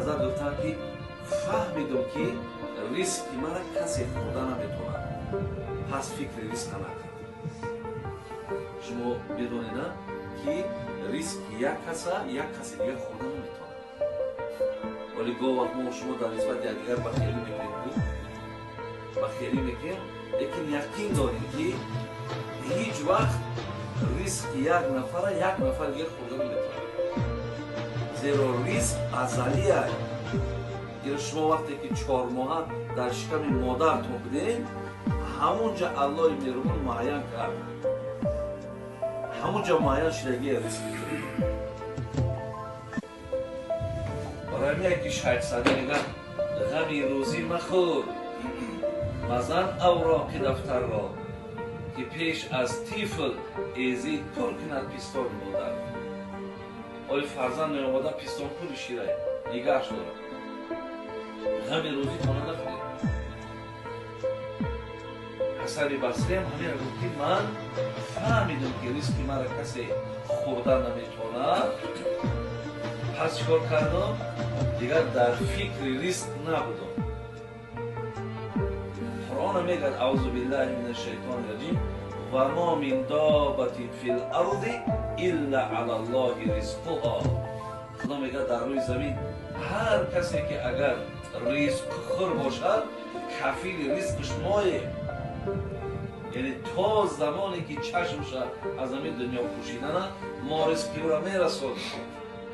حضرت گفتن که فهمیدم که ریسکی مرا کسی خورده نمیتونه، پس فکر ریسک نکن. شما بدونید که ریسک یک کسی دیگه خورده نمیتونه. ولی گاه وقت ما شما در نسبت دیگر بخیلی میکنیم، بخیلی میکنیم، لیکن یقین داریم که هیچ وقت ریسک یک نفر دیگه خورده نمیتونه. زیرا ریسک ازلیه. یا شما وقتی که 4 ماه در شکم مادر تو بودین، همونجا الله مهربان معین کرد، همونجا معین شدگی ریسک میکنه. برای میگه که شاید ساده میگن غمی روزی مخور مزن اوراق دفتر را که پیش از طفل ایزی پر کند پیستان مادر. آیا فرزند میامده پیستان پول شیره نگهش دارد، غمی روزی تانه نخورید. حسن بصری هم همین رو گفت که من فهمیدم که ریسکی مرا کسی خوردن نمیتونه، پس چکار کردم؟ دیگر در فکر ریسک نبودم. قرآن میگه اعوذ بالله من الشیطان الرجیم و ما من دابة فی الارض الا علی الله رزقها. خدا میگه در روی زمین هر کسی که اگر ریسک خور باشد کفیل ریسکش ماه. یعنی تا زمانی که چشمش از همین دنیا پوشیدن ما ریسکی را میرسون،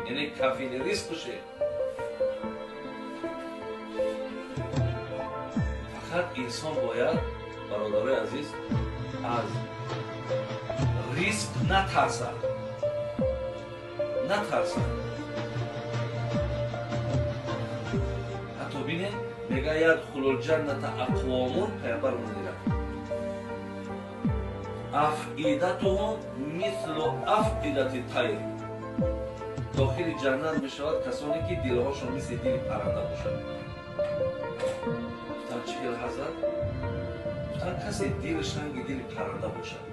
یعنی کفیل ریسک بشه. فقط انسان باید برادرای عزیز از ریسک نترسد. حتی بینید میگه یدخل الجنة اقوام، پیغمبر میگه افئدتهم مثل افئدة الطیر، داخل جنت میشود کسانی که دلهاشون مثل دل پرنده باشد. گفتن چه حضرت؟ گفتن کسی دلش رنگ دل پرنده باشد.